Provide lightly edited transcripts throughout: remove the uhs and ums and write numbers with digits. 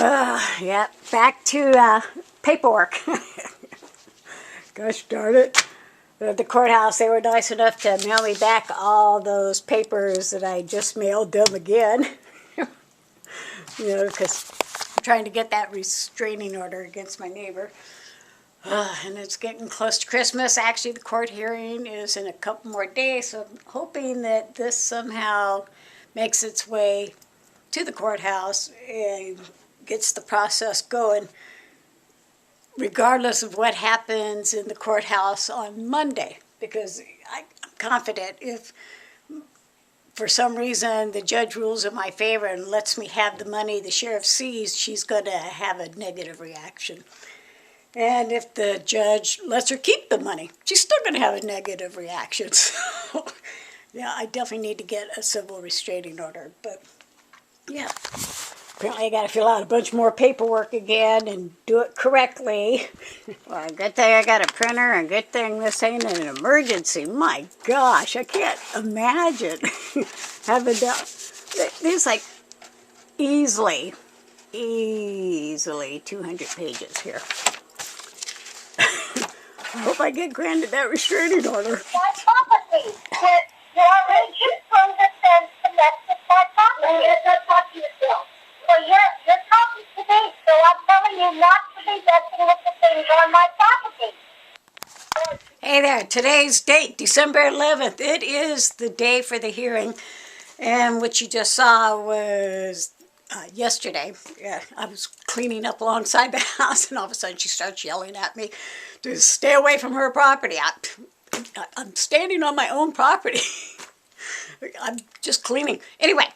Yeah, back to paperwork. Gosh darn it. At the courthouse, they were nice enough to mail me back all those papers that I just mailed them again. Because I'm trying to get that restraining order against my neighbor. And it's getting close to Christmas. Actually, the court hearing is in a couple more days, so I'm hoping that this somehow makes its way to the courthouse and gets the process going, regardless of what happens in the courthouse on Monday. Because I'm confident if for some reason the judge rules in my favor and lets me have the money the sheriff seized, she's going to have a negative reaction. And if the judge lets her keep the money, she's still going to have a negative reaction. So, yeah, I definitely need to get a civil restraining order. But, yeah, apparently I got to fill out a bunch more paperwork again and do it correctly. Well, good thing I got a printer, and good thing this ain't an emergency. My gosh, I can't imagine having that. There's like easily 200 pages here. I hope I get granted that restraining order. Psychopathy. You're origin from the sense domestic psychopathy. You're not talking to yourself. Well, you're talking to me, so I'm telling you not to be messing with the things on my property. Hey there, today's date, December 11th. It is the day for the hearing. And what you just saw was yesterday. Yeah, I was cleaning up alongside the house, and all of a sudden she starts yelling at me to stay away from her property. I'm standing on my own property. I'm just cleaning. Anyway,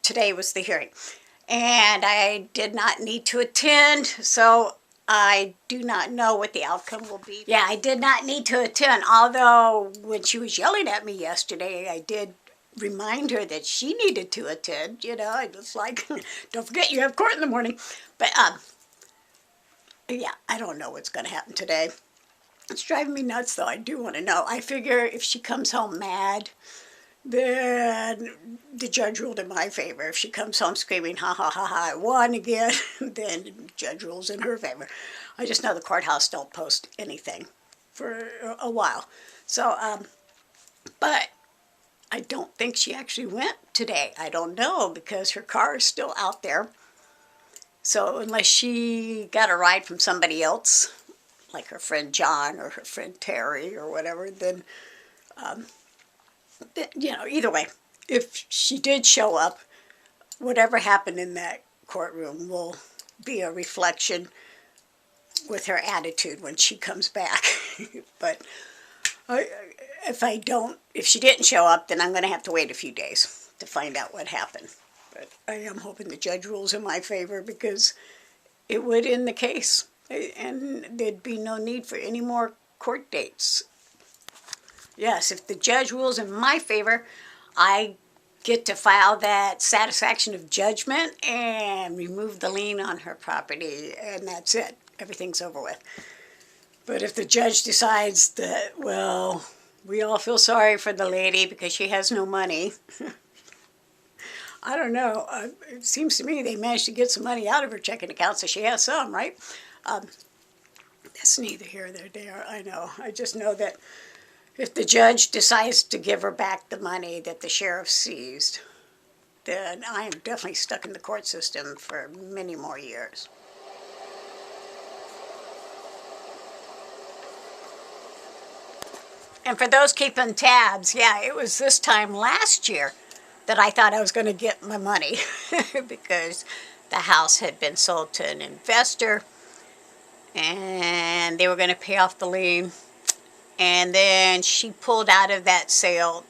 today was the hearing. And I did not need to attend, so I do not know what the outcome will be. Yeah, I did not need to attend, although when she was yelling at me yesterday, I did remind her that she needed to attend. I was like, don't forget you have court in the morning. But, yeah, I don't know what's going to happen today. It's driving me nuts, though. I do want to know. I figure if she comes home mad, then the judge ruled in my favor. If she comes home screaming, ha, ha, ha, ha, I won again, then the judge rules in her favor. I just know the courthouse don't post anything for a while. So, but I don't think she actually went today. I don't know, because her car is still out there. So unless she got a ride from somebody else, like her friend John or her friend Terry or whatever, then, either way, if she did show up, whatever happened in that courtroom will be a reflection with her attitude when she comes back. But if she didn't show up, then I'm going to have to wait a few days to find out what happened. But I am hoping the judge rules in my favor, because it would end the case, and there'd be no need for any more court dates. Yes, if the judge rules in my favor, I get to file that satisfaction of judgment and remove the lien on her property, and that's it. Everything's over with. But if the judge decides that, well, we all feel sorry for the lady because she has no money, I don't know. It seems to me they managed to get some money out of her checking account, so she has some, right? That's neither here nor there, I know. I just know that if the judge decides to give her back the money that the sheriff seized, then I am definitely stuck in the court system for many more years. And for those keeping tabs, yeah, it was this time last year that I thought I was going to get my money because the house had been sold to an investor and they were going to pay off the lien. And then she pulled out of that sale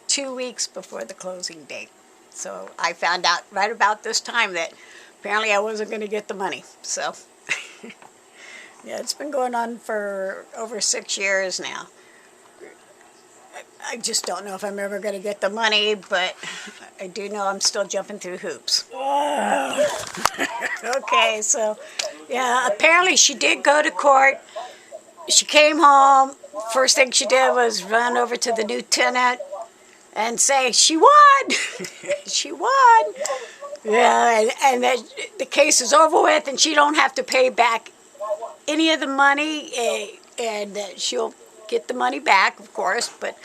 2 weeks before the closing date. So I found out right about this time that apparently I wasn't going to get the money. So, yeah, it's been going on for over 6 years now. I just don't know if I'm ever going to get the money, but I do know I'm still jumping through hoops. Okay, so, yeah, apparently she did go to court. She came home. First thing she did was run over to the new tenant and say, she won! She won! Yeah, and that the case is over with, and she don't have to pay back any of the money, and that she'll get the money back, of course. But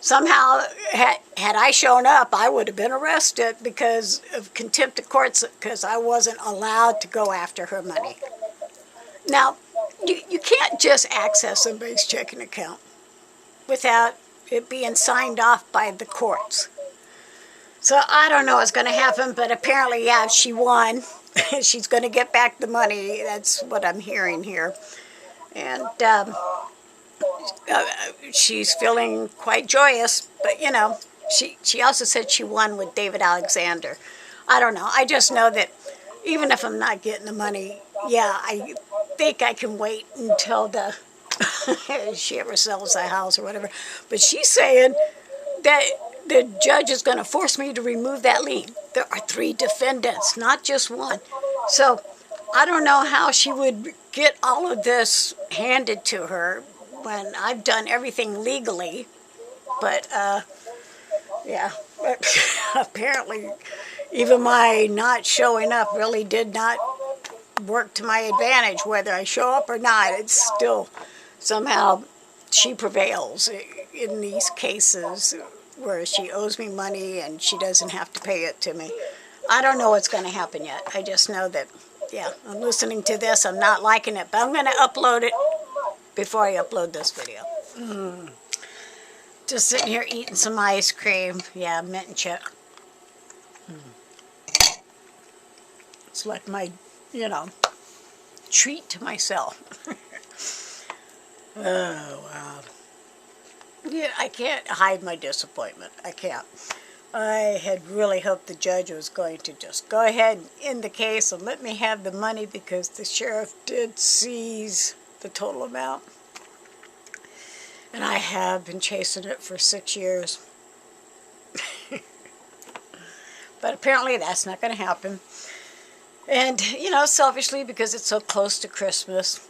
somehow, had I shown up, I would have been arrested because of contempt of courts, because I wasn't allowed to go after her money. Now, you can't just access somebody's checking account without it being signed off by the courts. So I don't know what's going to happen, but apparently, yeah, she won. She's going to get back the money. That's what I'm hearing here. And she's feeling quite joyous. But, you know, she also said she won with David Alexander. I don't know. I just know that even if I'm not getting the money, yeah, I think I can wait until she ever sells the house or whatever. But she's saying that the judge is going to force me to remove that lien. There are 3 defendants, not just one. So I don't know how she would get all of this handed to her when I've done everything legally. But, yeah, but apparently even my not showing up really did not work to my advantage. Whether I show up or not, it's still somehow she prevails in these cases where she owes me money and she doesn't have to pay it to me. I don't know what's going to happen yet. I just know that, yeah, I'm listening to this. I'm not liking it, but I'm going to upload it before I upload this video. Just sitting here eating some ice cream. Yeah, mint and chip. It's like my, you know, treat to myself. Oh, wow. Yeah, I can't hide my disappointment. I can't. I had really hoped the judge was going to just go ahead and end the case and let me have the money because the sheriff did seize the total amount. And I have been chasing it for 6 years. But apparently that's not going to happen. And, you know, selfishly, because it's so close to Christmas,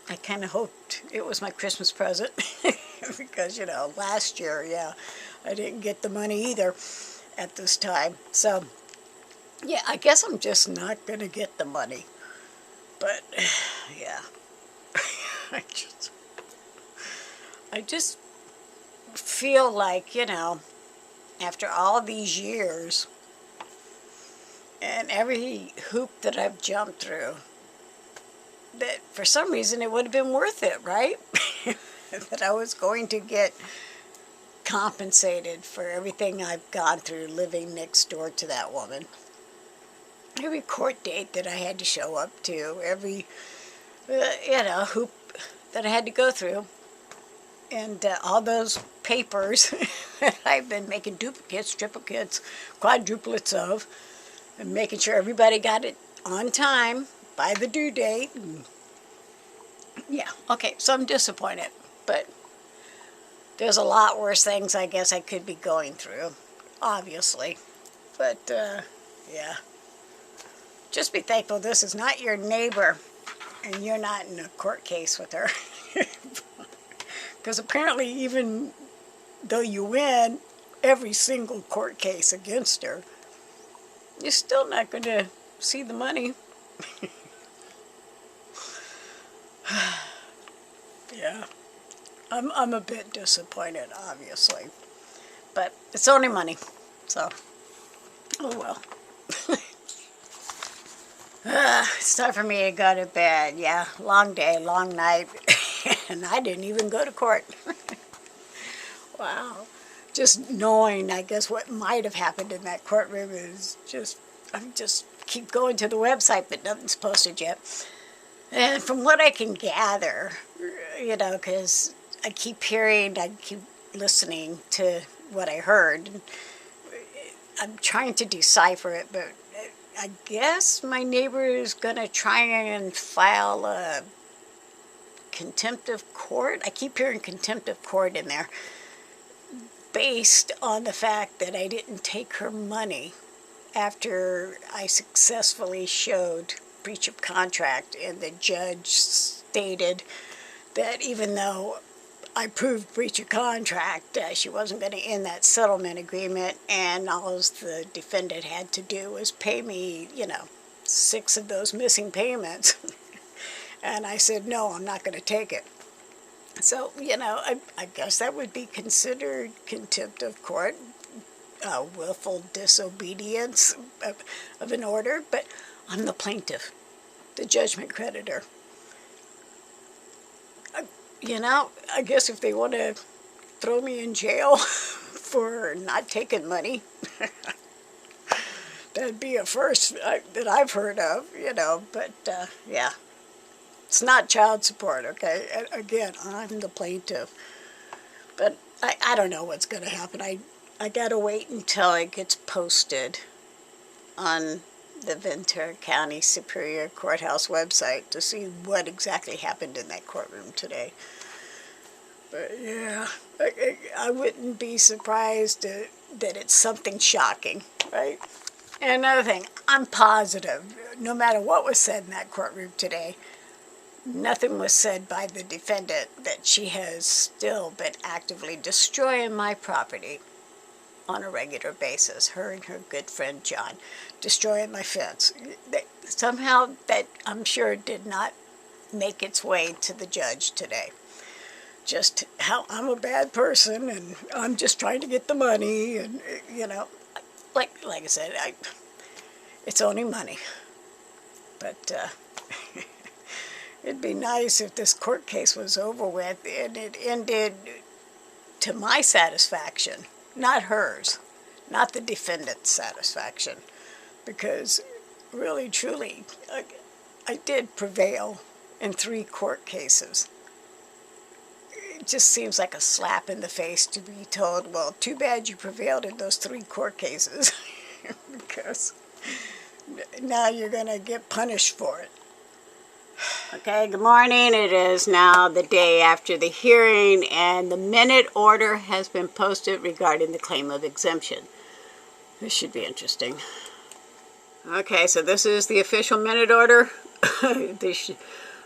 I kind of hoped it was my Christmas present. Because, you know, last year, yeah, I didn't get the money either at this time. So, yeah, I guess I'm just not going to get the money. But, yeah, I just feel like, you know, after all these years and every hoop that I've jumped through, that for some reason it would have been worth it, right? That I was going to get compensated for everything I've gone through living next door to that woman. Every court date that I had to show up to, every, you know, hoop that I had to go through. And all those papers that I've been making duplicates, triplicates, quadruplets of, and making sure everybody got it on time by the due date. And yeah, okay, so I'm disappointed. But there's a lot worse things I guess I could be going through, obviously. But, yeah. Just be thankful this is not your neighbor and you're not in a court case with her. Because apparently even though you win every single court case against her, you're still not going to see the money. Yeah. I'm a bit disappointed, obviously. But it's only money, so, oh well. It's time for me to go to bed. Yeah, long day, long night, and I didn't even go to court. Wow. Just knowing, I guess, what might have happened in that courtroom is just, I'm just keep going to the website, but nothing's posted yet. And from what I can gather, you know, because I keep listening to what I heard. I'm trying to decipher it, but I guess my neighbor is going to try and file a contempt of court. I keep hearing contempt of court in there, based on the fact that I didn't take her money after I successfully showed breach of contract, and the judge stated that even though I proved breach of contract. She wasn't going to end that settlement agreement, and all the defendant had to do was pay me, 6 of those missing payments. And I said, no, I'm not going to take it. So, I guess that would be considered contempt of court, willful disobedience of an order, but I'm the plaintiff, the judgment creditor. I guess if they want to throw me in jail for not taking money, that'd be a first that I've heard of, but yeah. It's not child support, okay? Again, I'm the plaintiff. But I don't know what's going to happen. I got to wait until it gets posted on the Ventura County Superior Courthouse website to see what exactly happened in that courtroom today. But yeah, I wouldn't be surprised that it's something shocking, right? And another thing, I'm positive, no matter what was said in that courtroom today, nothing was said by the defendant that she has still been actively destroying my property on a regular basis. Her and her good friend John destroying my fence. Somehow that, I'm sure, did not make its way to the judge today. Just how I'm a bad person and I'm just trying to get the money, and like I said, it's only money. But it'd be nice if this court case was over with and it ended to my satisfaction, not hers, not the defendant's satisfaction, because really, truly, I did prevail in 3 court cases. It just seems like a slap in the face to be told, well, too bad you prevailed in those 3 court cases, because now you're going to get punished for it. Okay, good morning. It is now the day after the hearing, and the minute order has been posted regarding the claim of exemption. This should be interesting. Okay, so this is the official minute order. I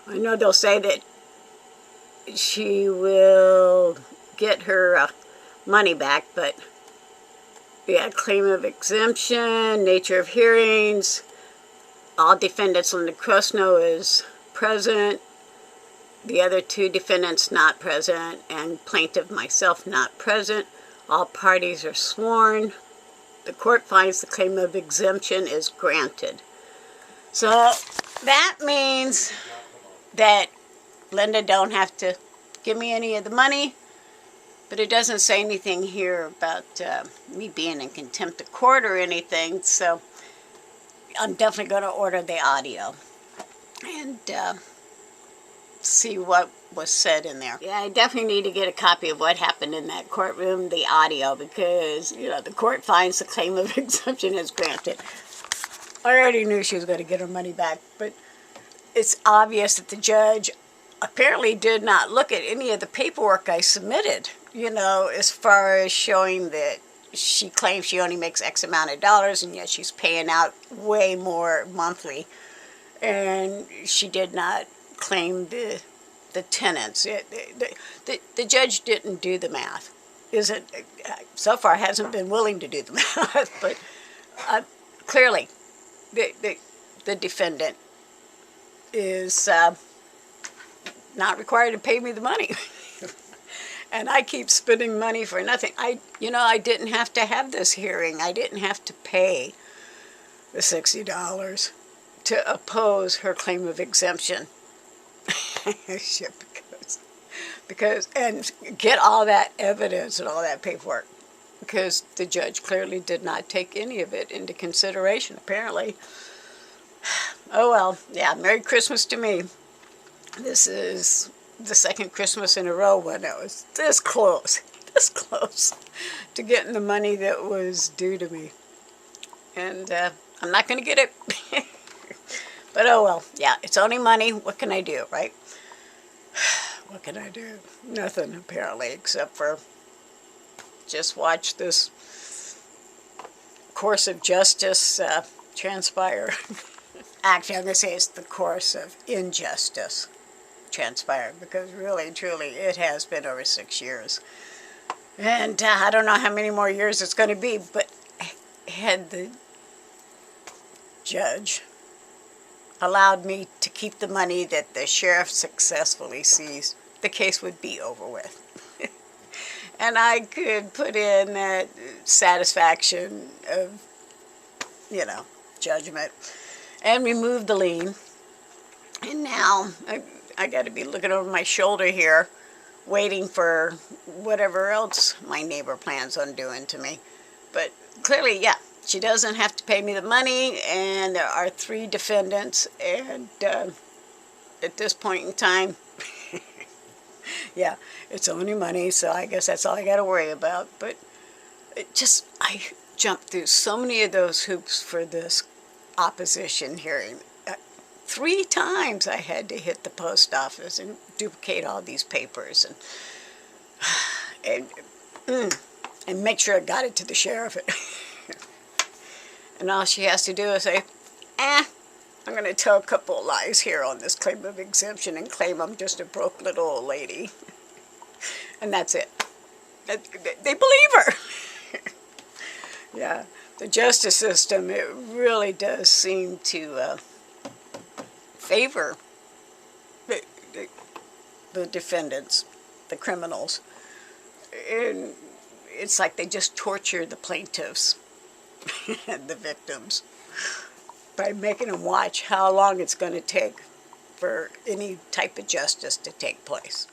know they'll say that she will get her money back, but yeah, claim of exemption, nature of hearings, all defendants on the Crosnoe is present, the other 2 defendants not present, and plaintiff myself not present. All parties are sworn. The court finds the claim of exemption is granted. So that means that Linda don't have to give me any of the money, but it doesn't say anything here about me being in contempt of court or anything, so I'm definitely going to order the audio and see what was said in there. Yeah, I definitely need to get a copy of what happened in that courtroom, the audio, because, the court finds the claim of exemption is granted. I already knew she was going to get her money back, but it's obvious that the judge apparently did not look at any of the paperwork I submitted, as far as showing that she claims she only makes X amount of dollars, and yet she's paying out way more monthly. And she did not claim the tenants. The judge didn't do the math. So far hasn't been willing to do the math, but clearly the defendant is not required to pay me the money. And I keep spending money for nothing. I didn't have to have this hearing. I didn't have to pay the $60 to oppose her claim of exemption. because and get all that evidence and all that paperwork, because the judge clearly did not take any of it into consideration, apparently. Oh well, yeah, Merry Christmas to me. This is the 2nd Christmas in a row when it was this close to getting the money that was due to me. And I'm not going to get it. But oh well, yeah, it's only money. What can I do, right? What can I do? Nothing, apparently, except for just watch this course of justice transpire. Actually, I'm going to say it's the course of injustice. transpire, because really, truly, it has been over 6 years. And I don't know how many more years it's going to be, but had the judge allowed me to keep the money that the sheriff successfully seized, the case would be over with. And I could put in that satisfaction of, judgment and remove the lien. And now I got to be looking over my shoulder here, waiting for whatever else my neighbor plans on doing to me. But clearly, yeah, she doesn't have to pay me the money, and there are 3 defendants, and at this point in time, yeah, it's only money, so I guess that's all I got to worry about. But I jumped through so many of those hoops for this opposition hearing. 3 times I had to hit the post office and duplicate all these papers and make sure I got it to the sheriff. And all she has to do is say, I'm going to tell a couple of lies here on this claim of exemption and claim I'm just a broke little old lady. And that's it. They believe her. Yeah, the justice system, it really does seem to favor the defendants, the criminals. And it's like they just torture the plaintiffs and the victims by making them watch how long it's going to take for any type of justice to take place.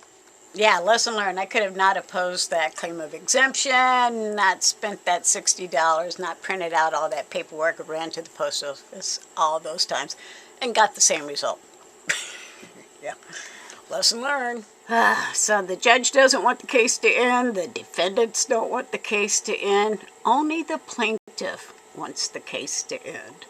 Yeah, lesson learned. I could have not opposed that claim of exemption, not spent that $60, not printed out all that paperwork, ran to the post office all those times, and got the same result. Yeah, lesson learned. So the judge doesn't want the case to end. The defendants don't want the case to end. Only the plaintiff wants the case to end.